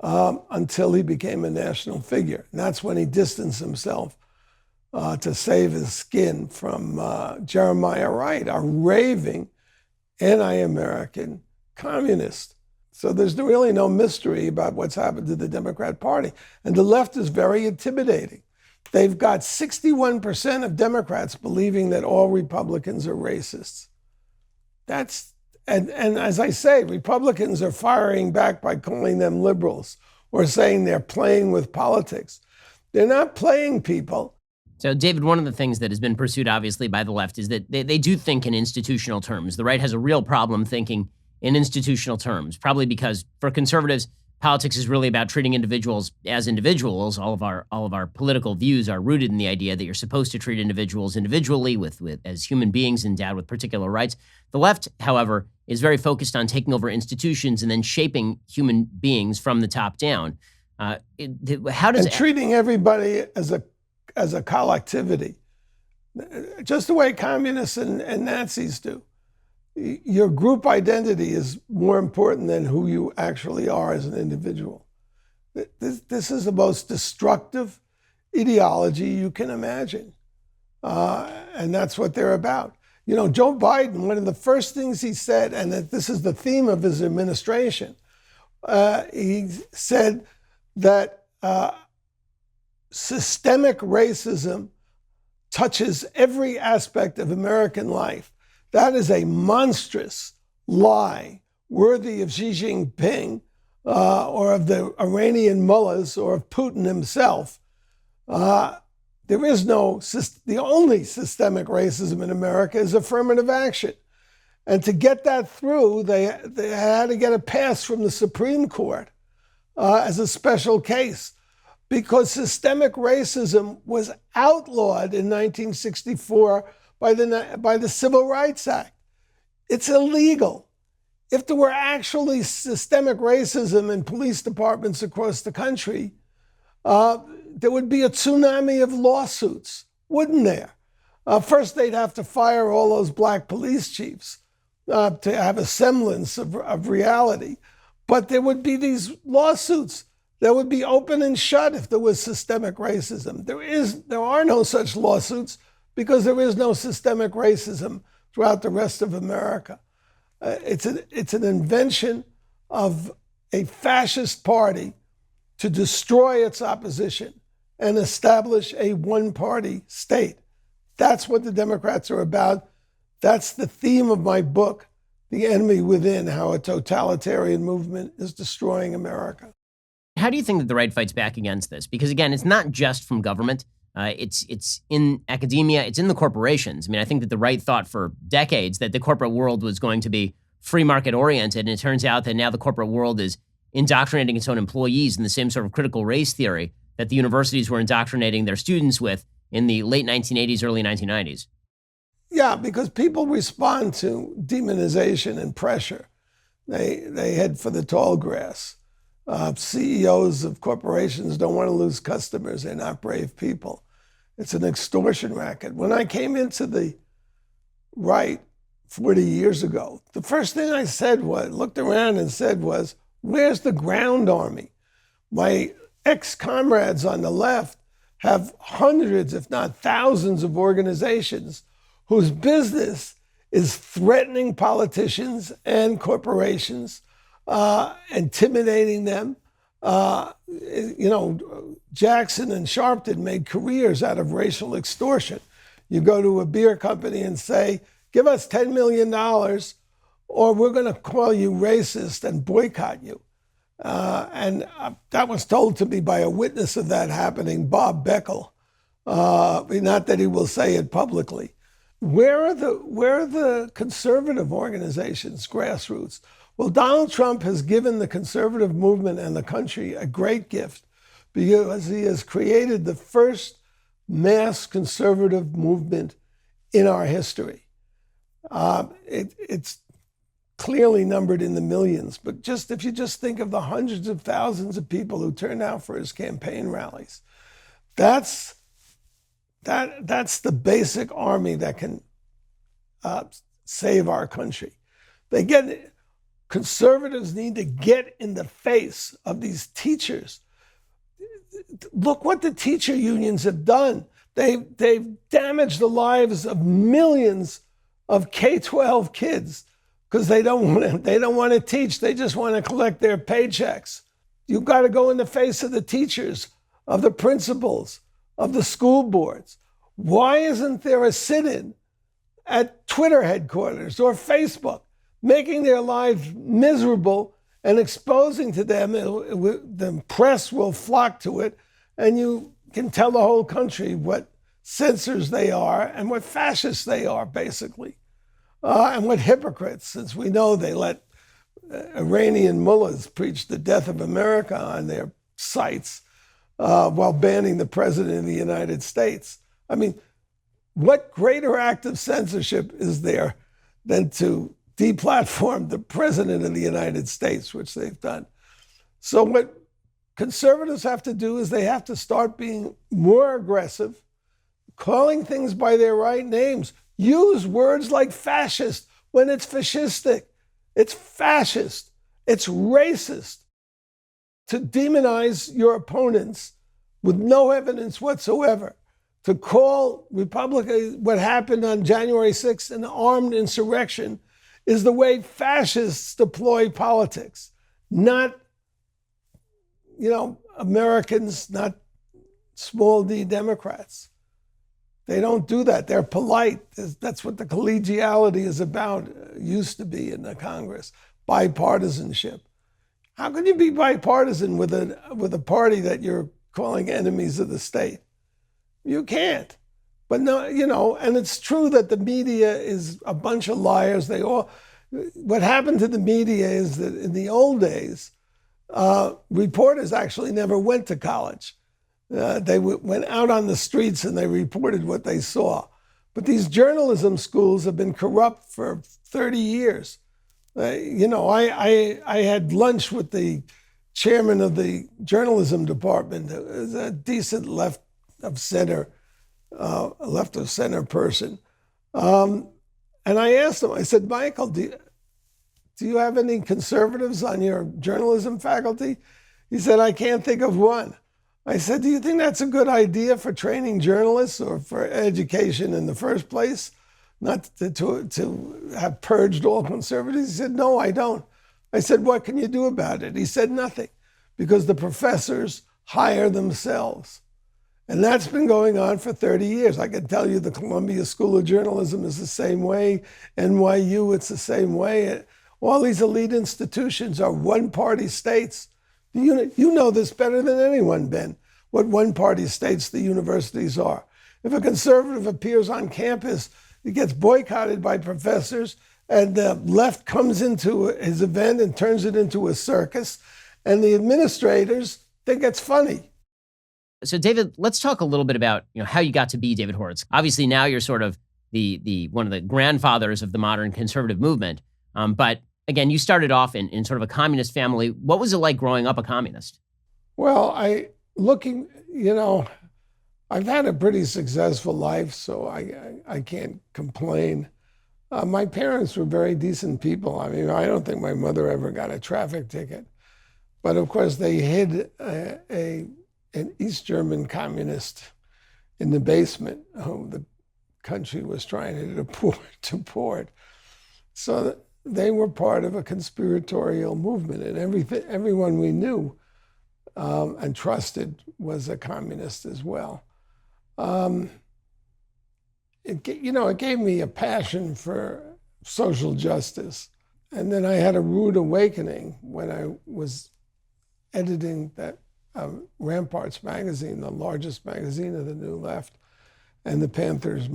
until he became a national figure. And that's when he distanced himself to save his skin from Jeremiah Wright, a raving anti-American communist. So there's really no mystery about what's happened to the Democrat Party. And the left is very intimidating. They've got 61% of Democrats believing that all Republicans are racists. And as I say, Republicans are firing back by calling them liberals or saying they're playing with politics. They're not playing people. So, David, one of the things that has been pursued, obviously, by the left is that they do think in institutional terms. The right has a real problem thinking in institutional terms, probably because for conservatives, politics is really about treating individuals as individuals. All of our political views are rooted in the idea that you're supposed to treat individuals individually as human beings endowed with particular rights. The left, however, is very focused on taking over institutions and then shaping human beings from the top down. Treating everybody as a collectivity, just the way communists and Nazis do. Your group identity is more important than who you actually are as an individual. This is the most destructive ideology you can imagine. And that's what they're about. Joe Biden, one of the first things he said, and that this is the theme of his administration, he said that systemic racism touches every aspect of American life. That is a monstrous lie worthy of Xi Jinping or of the Iranian mullahs or of Putin himself. There is the only systemic racism in America is affirmative action. And to get that through, they had to get a pass from the Supreme Court as a special case, because systemic racism was outlawed in 1964 by the Civil Rights Act. It's illegal. If there were actually systemic racism in police departments across the country, there would be a tsunami of lawsuits, wouldn't there? First, they'd have to fire all those black police chiefs to have a semblance of reality. But there would be these lawsuits that would be open and shut if there was systemic racism. There are no such lawsuits because there is no systemic racism throughout the rest of America. It's an invention of a fascist party to destroy its opposition and establish a one-party state. That's what the Democrats are about. That's the theme of my book, The Enemy Within: How a Totalitarian Movement is Destroying America. How do you think that the right fights back against this? Because again, it's not just from government. It's in academia. It's in the corporations. I mean, I think that the right thought for decades that the corporate world was going to be free market oriented, and it turns out that now the corporate world is indoctrinating its own employees in the same sort of critical race theory that the universities were indoctrinating their students with in the late 1980s, early 1990s. Yeah, because people respond to demonization and pressure. They head for the tall grass. CEOs of corporations don't want to lose customers. They're not brave people. It's an extortion racket. When I came into the right 40 years ago, the first thing I looked around and said was, where's the ground army? My ex-comrades on the left have hundreds, if not thousands, of organizations whose business is threatening politicians and corporations, intimidating them. Jackson and Sharpton made careers out of racial extortion. You go to a beer company and say, give us $10 million or we're going to call you racist and boycott you. And that was told to me by a witness of that happening, Bob Beckel. Not that he will say it publicly. Where are the conservative organizations, grassroots? Well, Donald Trump has given the conservative movement and the country a great gift because he has created the first mass conservative movement in our history. It's clearly numbered in the millions, but if you just think of the hundreds of thousands of people who turned out for his campaign rallies, that's the basic army that can save our country. Conservatives need to get in the face of these teachers. Look what the teacher unions have done. They've damaged the lives of millions of K-12 kids because they don't want to teach. They just want to collect their paychecks. You've got to go in the face of the teachers, of the principals, of the school boards. Why isn't there a sit-in at Twitter headquarters or Facebook, making their lives miserable and exposing to them? The press will flock to it, and you can tell the whole country what censors they are and what fascists they are, basically, and what hypocrites, since we know they let Iranian mullahs preach the death of America on their sites while banning the president of the United States. I mean, what greater act of censorship is there than to deplatform the president of the United States, which they've done? So what conservatives have to do is they have to start being more aggressive, calling things by their right names. Use words like fascist when it's fascistic. It's fascist. It's racist. To demonize your opponents with no evidence whatsoever. To call what happened on January 6th an armed insurrection is the way fascists deploy politics. Not, Americans, not small d Democrats. They don't do that. They're polite. That's what the collegiality is about, used to be in the Congress, bipartisanship. How can you be bipartisan with a party that you're calling enemies of the state? You can't. But no, and it's true that the media is a bunch of liars. What happened to the media is that in the old days, reporters actually never went to college. They went out on the streets and they reported what they saw. But these journalism schools have been corrupt for 30 years. I had lunch with the chairman of the journalism department, who is a decent left of center person. And I asked him, I said, Michael, do you have any conservatives on your journalism faculty? He said, I can't think of one. I said, do you think that's a good idea for training journalists or for education in the first place? Not to have purged all conservatives? He said, no, I don't. I said, what can you do about it? He said, nothing, because the professors hire themselves. And that's been going on for 30 years. I can tell you the Columbia School of Journalism is the same way. NYU, it's the same way. All these elite institutions are one-party states. You know this better than anyone, Ben, what one-party states the universities are. If a conservative appears on campus, he gets boycotted by professors, and the left comes into his event and turns it into a circus, and the administrators think it's funny. So, David, let's talk a little bit about how you got to be David Horowitz. Obviously, now you're sort of the one of the grandfathers of the modern conservative movement. But again, you started off in sort of a communist family. What was it like growing up a communist? Well, I've had a pretty successful life, so I can't complain. My parents were very decent people. I mean, I don't think my mother ever got a traffic ticket. But of course, they hid an East German communist in the basement whom the country was trying to deport. So they were part of a conspiratorial movement, and everyone we knew and trusted was a communist as well. It gave me a passion for social justice. And then I had a rude awakening when I was editing that Ramparts magazine, the largest magazine of the New Left, and the Panthers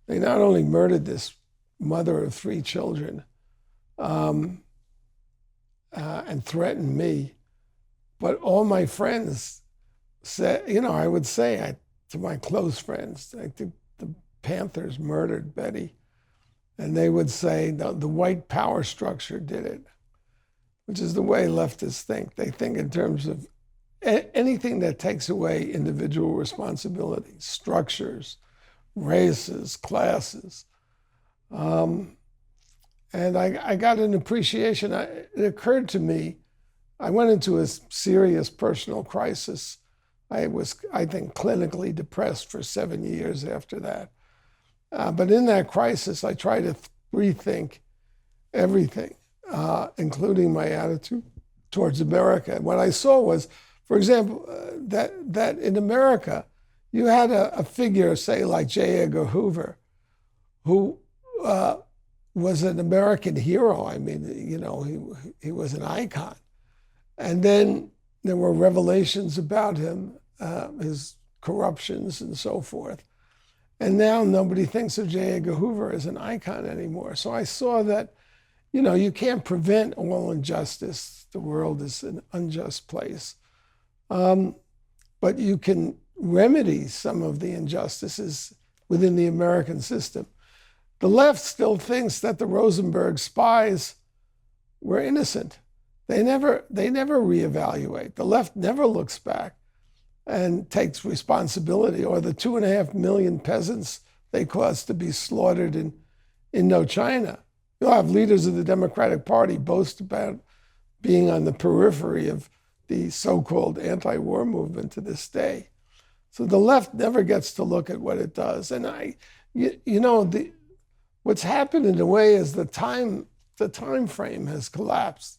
they not only murdered this mother of 3 children, and threatened me. But all my friends said, I would say to my close friends, I think the Panthers murdered Betty. And they would say, no, the white power structure did it, which is the way leftists think. They think in terms of anything that takes away individual responsibility, structures, races, classes. And I got an appreciation. It occurred to me, I went into a serious personal crisis. I was, I think, clinically depressed for 7 years after that. But in that crisis, I tried to rethink everything, including my attitude towards America. And what I saw was, for example, that in America, you had a figure, say, like J. Edgar Hoover, who was an American hero. I mean, he was an icon. And then there were revelations about him, his corruptions and so forth. And now nobody thinks of J. Edgar Hoover as an icon anymore. So I saw that, you can't prevent all injustice. The world is an unjust place. But you can remedy some of the injustices within the American system. The left still thinks that the Rosenberg spies were innocent. They never reevaluate. The left never looks back and takes responsibility, or the 2.5 million peasants they caused to be slaughtered in Indochina. You'll have leaders of the Democratic Party boast about being on the periphery of the so-called anti-war movement to this day. So the left never gets to look at what it does. And what's happened in a way is the time frame has collapsed.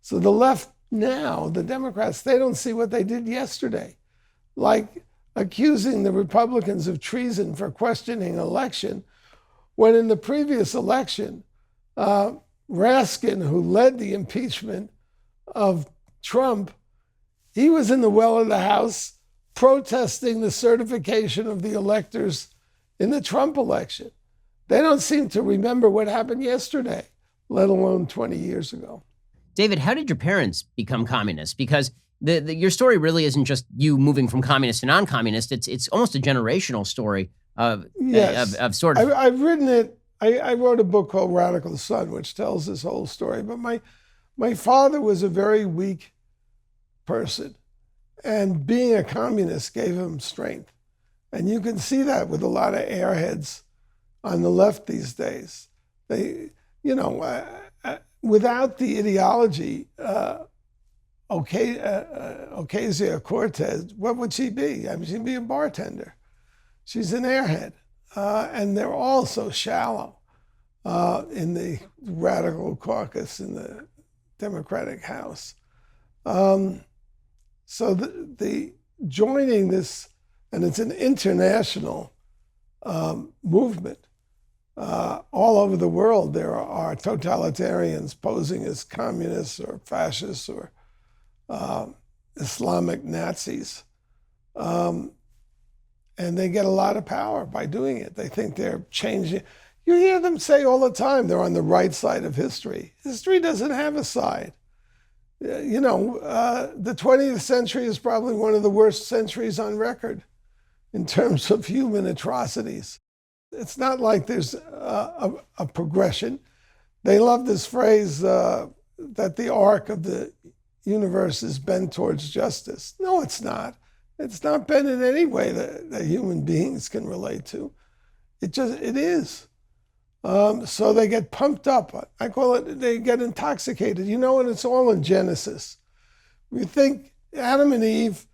So the left now, the Democrats, they don't see what they did yesterday, like accusing the Republicans of treason for questioning election, when in the previous election, Raskin, who led the impeachment of Trump, he was in the well of the House protesting the certification of the electors in the Trump election. They don't seem to remember what happened yesterday, let alone 20 years ago. David, how did your parents become communists? Because your story really isn't just you moving from communist to non-communist. It's almost a generational story of sort of. I've written it. I wrote a book called Radical Son, which tells this whole story. But my father was a very weak person, and being a communist gave him strength. And you can see that with a lot of airheads on the left these days. They, without the ideology, Ocasio-Cortez, what would she be? I mean, she'd be a bartender. She's an airhead. And they're all so shallow in the radical caucus in the Democratic House. So the joining this, and it's an international movement. All over the world, there are totalitarians posing as communists or fascists or Islamic Nazis. And they get a lot of power by doing it. They think they're changing. You hear them say all the time they're on the right side of history. History doesn't have a side. The 20th century is probably one of the worst centuries on record in terms of human atrocities. It's not like there's a progression. They love this phrase that the arc of the universe is bent towards justice. No, it's not. It's not bent in any way that human beings can relate to. It is. So they get pumped up. I call it, they get intoxicated. And it's all in Genesis. We think Adam and Eve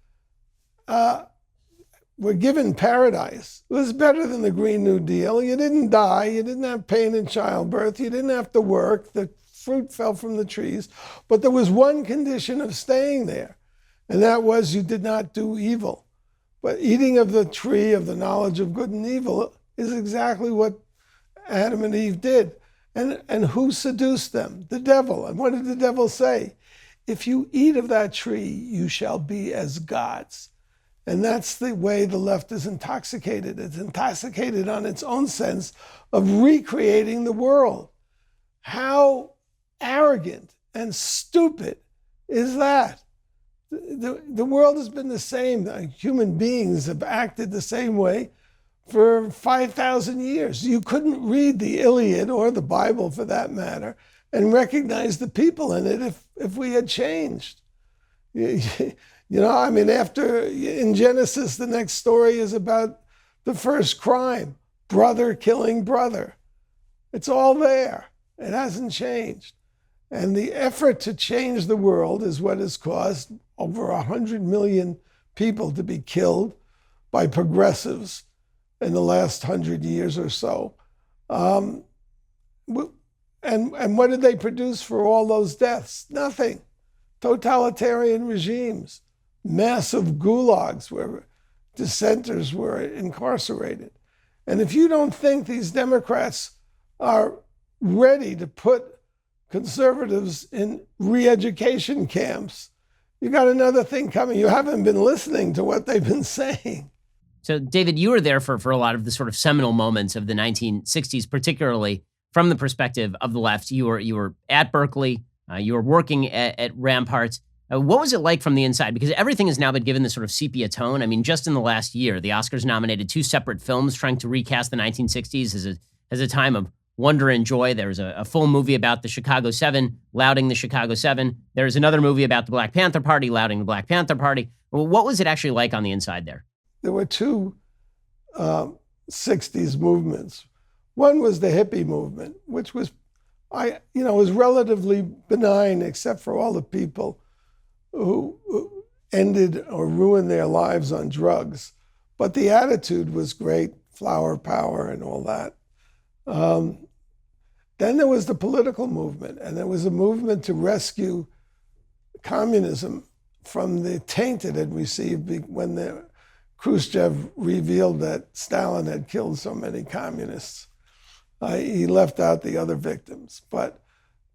were given paradise. It was better than the Green New Deal. You didn't die. You didn't have pain in childbirth. You didn't have to work. The fruit fell from the trees. But there was one condition of staying there, and that was you did not do evil. But eating of the tree of the knowledge of good and evil is exactly what Adam and Eve did. And who seduced them? The devil. And what did the devil say? If you eat of that tree, you shall be as gods. And that's the way the left is intoxicated. It's intoxicated on its own sense of recreating the world. How arrogant and stupid is that? The world has been the same. Human beings have acted the same way for 5,000 years. You couldn't read the Iliad or the Bible, for that matter, and recognize the people in it if we had changed. After in Genesis, the next story is about the first crime, brother killing brother. It's all there. It hasn't changed. And the effort to change the world is what has caused over 100 million people to be killed by progressives in the last 100 years or so. And what did they produce for all those deaths? Nothing. Totalitarian regimes, massive gulags where dissenters were incarcerated. And if you don't think these Democrats are ready to put conservatives in re-education camps, you got another thing coming. You haven't been listening to what they've been saying. So, David, you were there for a lot of the sort of seminal moments of the 1960s, particularly from the perspective of the left. You were at Berkeley. You were working at Rampart. What was it like from the inside? Because everything has now been given this sort of sepia tone. I mean, just in the last year, the Oscars nominated 2 separate films trying to recast the 1960s as a time of wonder and joy. There was a full movie about the Chicago 7, lauding the Chicago 7. There was another movie about the Black Panther Party, lauding the Black Panther Party. Well, what was it actually like on the inside there? There were 2 60s movements. One was the hippie movement, which was relatively benign, except for all the people who ended or ruined their lives on drugs. But the attitude was great, flower power and all that. Then there was the political movement, and there was a movement to rescue communism from the taint it had received when Khrushchev revealed that Stalin had killed so many communists. He left out the other victims, but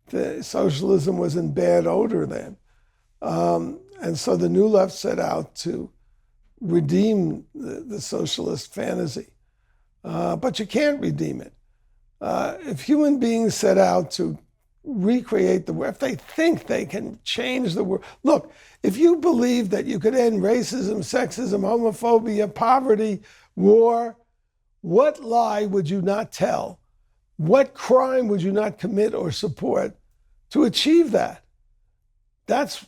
the socialism was in bad odor then. And so the New Left set out to redeem the socialist fantasy. But you can't redeem it. If human beings set out to recreate the world, if they think they can change the world. Look, if you believe that you could end racism, sexism, homophobia, poverty, war, what lie would you not tell? What crime would you not commit or support to achieve that? That's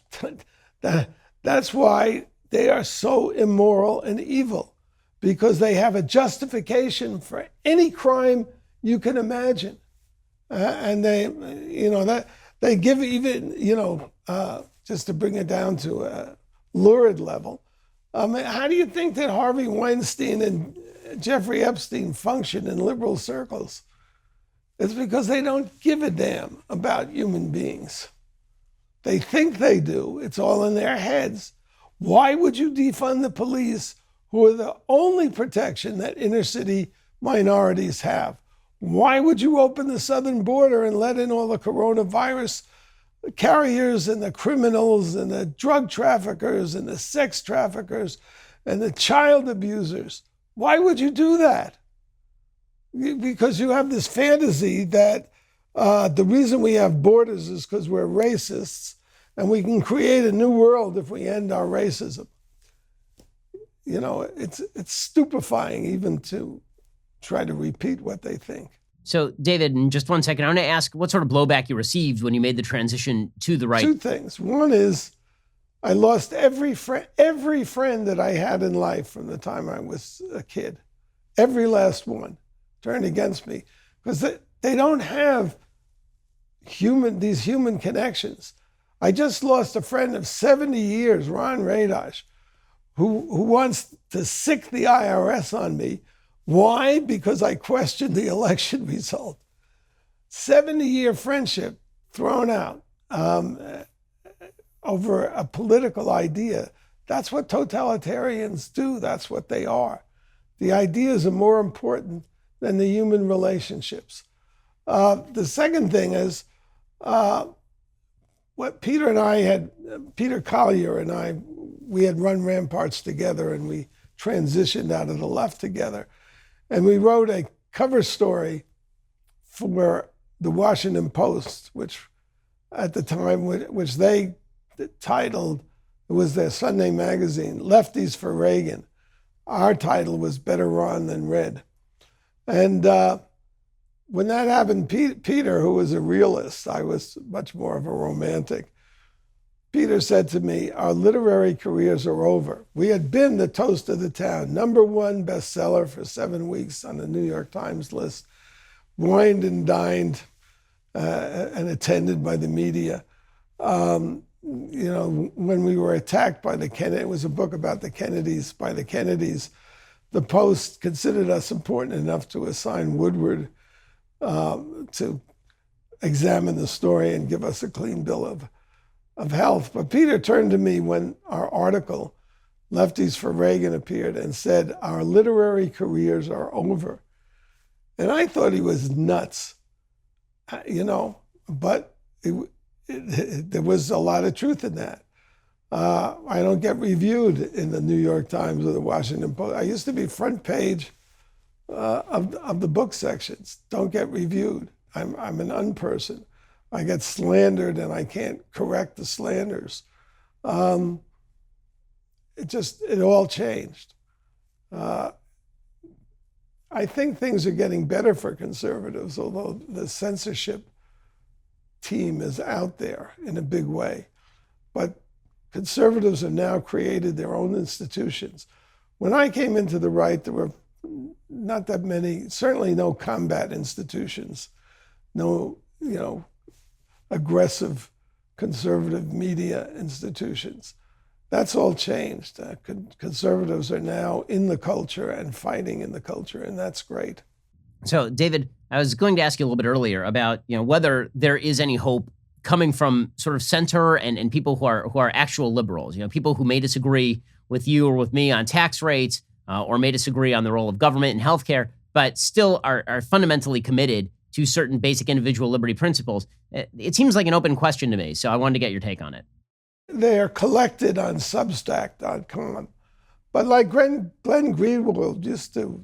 why they are so immoral and evil, because they have a justification for any crime you can imagine. And they give even, just to bring it down to a lurid level, how do you think that Harvey Weinstein and Jeffrey Epstein function in liberal circles? It's because they don't give a damn about human beings. They think they do. It's all in their heads. Why would you defund the police, who are the only protection that inner city minorities have? Why would you open the southern border and let in all the coronavirus carriers and the criminals and the drug traffickers and the sex traffickers and the child abusers? Why would you do that? Because you have this fantasy that the reason we have borders is because we're racists, and we can create a new world if we end our racism. It's stupefying even to try to repeat what they think. So, David, in just 1 second, I want to ask what sort of blowback you received when you made the transition to the right. 2 things. One is I lost every friend that I had in life from the time I was a kid. Every last one turned against me because they don't have these human connections. I just lost a friend of 70 years, Ron Radosh, who wants to sick the IRS on me. Why? Because I questioned the election result. 70-year friendship thrown out over a political idea. That's what totalitarians do. That's what they are. The ideas are more important than the human relationships. The second thing is what Peter Collier and I, we had run Ramparts together, and we transitioned out of the left together. And we wrote a cover story for the Washington Post, which at the time, which they titled, it was their Sunday magazine, Lefties for Reagan. Our title was Better On Than Red. And when that happened, Peter, who was a realist, I was much more of a romantic, Peter said to me, our literary careers are over. We had been the toast of the town, #1 bestseller for 7 weeks on the New York Times list, wined and dined and attended by the media. When we were attacked by the Kennedys, it was a book about the Kennedys, by the Kennedys, the Post considered us important enough to assign Woodward to examine the story and give us a clean bill of health. But Peter turned to me when our article, Lefties for Reagan, appeared and said, our literary careers are over. And I thought he was nuts, but there was a lot of truth in that. I don't get reviewed in the New York Times or the Washington Post. I used to be front page of the book sections. Don't get reviewed. I'm an unperson. I get slandered and I can't correct the slanders. It all changed. I think things are getting better for conservatives, although the censorship team is out there in a big way. But conservatives have now created their own institutions. When I came into the right, there were not that many, certainly no combat institutions, no, aggressive conservative media institutions. That's all changed. Conservatives are now in the culture and fighting in the culture, and that's great. So, David, I was going to ask you a little bit earlier about whether there is any hope coming from sort of center and people who are actual liberals. People who may disagree with you or with me on tax rates, or may disagree on the role of government in healthcare, but still are fundamentally committed to certain basic individual liberty principles. It seems like an open question to me, so I wanted to get your take on it. They are collected on Substack.com. But like Glenn Greenwald used to,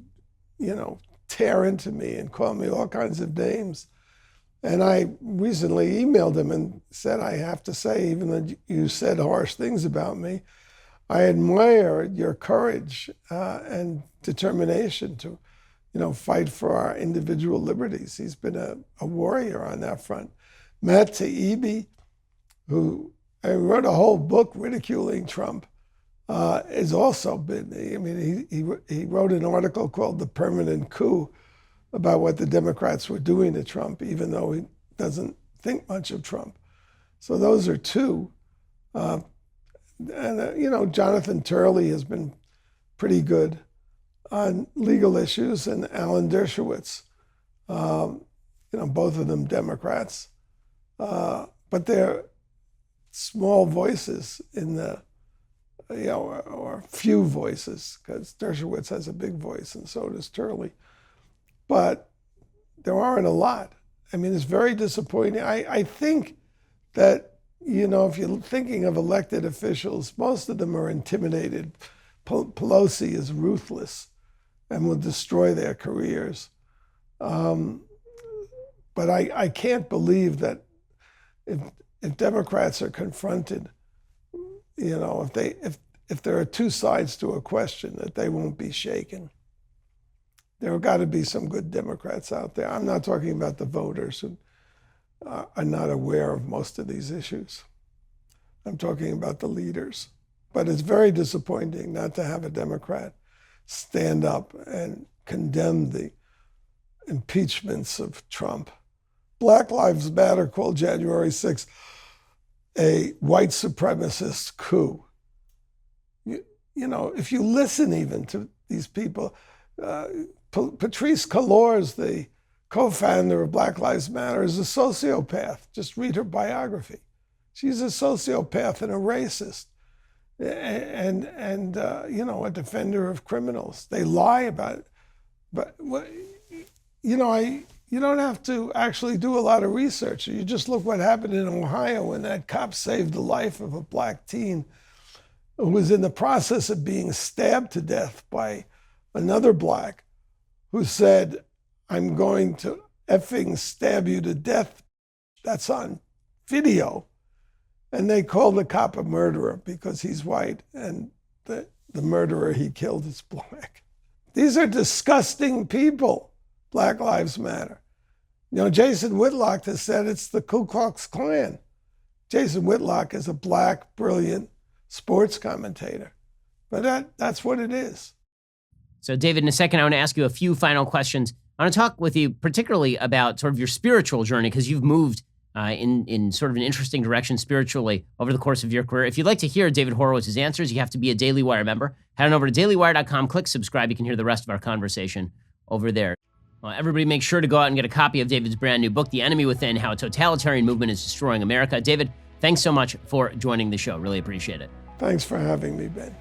tear into me and call me all kinds of names. And I recently emailed him and said, I have to say, even though you said harsh things about me, I admire your courage and determination to, fight for our individual liberties. He's been a warrior on that front. Matt Taibbi, who I wrote a whole book ridiculing Trump, has also been, he wrote an article called The Permanent Coup about what the Democrats were doing to Trump, even though he doesn't think much of Trump. So those are two. Jonathan Turley has been pretty good on legal issues, and Alan Dershowitz, both of them Democrats. But they're small voices in the, or few voices, because Dershowitz has a big voice and so does Turley. But there aren't a lot. It's very disappointing. I think that, if you're thinking of elected officials, most of them are intimidated. Pelosi is ruthless and will destroy their careers. But I can't believe that if Democrats are confronted, if there are two sides to a question, that they won't be shaken. There have got to be some good Democrats out there. I'm not talking about the voters who are not aware of most of these issues. I'm talking about the leaders. But it's very disappointing not to have a Democrat stand up and condemn the impeachments of Trump. Black Lives Matter called January 6th a white supremacist coup. If you listen even to these people, Patrisse Cullors, the co-founder of Black Lives Matter, is a sociopath. Just read her biography. She's a sociopath and a racist, and a defender of criminals. They lie about it, but you don't have to actually do a lot of research. You just look what happened in Ohio when that cop saved the life of a black teen who was in the process of being stabbed to death by another black who said, I'm going to effing stab you to death. That's on video, and they called the cop a murderer because he's white and the murderer he killed is black. These are disgusting people. Black Lives Matter. You know, Jason Whitlock has said it's the Ku Klux Klan. Jason Whitlock is a black, brilliant sports commentator. But that's what it is. So, David, in a second, I want to ask you a few final questions. I want to talk with you particularly about sort of your spiritual journey, because you've moved in sort of an interesting direction spiritually over the course of your career. If you'd like to hear David Horowitz's answers, you have to be a Daily Wire member. Head on over to dailywire.com, click subscribe. You can hear the rest of our conversation over there. Everybody make sure to go out and get a copy of David's brand new book, The Enemy Within, How a Totalitarian Movement is Destroying America. David, thanks so much for joining the show. Really appreciate it. Thanks for having me, Ben.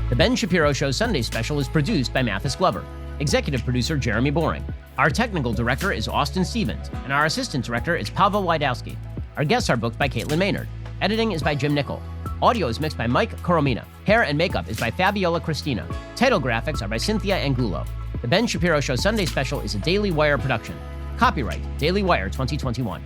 The Ben Shapiro Show Sunday Special is produced by Mathis Glover. Executive producer Jeremy Boring. Our technical director is Austin Stevens, and our assistant director is Pavel Wydowski. Our guests are booked by Caitlin Maynard. Editing is by Jim Nickel. Audio is mixed by Mike Coromina. Hair and makeup is by Fabiola Cristina. Title graphics are by Cynthia Angulo. The Ben Shapiro Show Sunday Special is a Daily Wire production. Copyright Daily Wire 2021.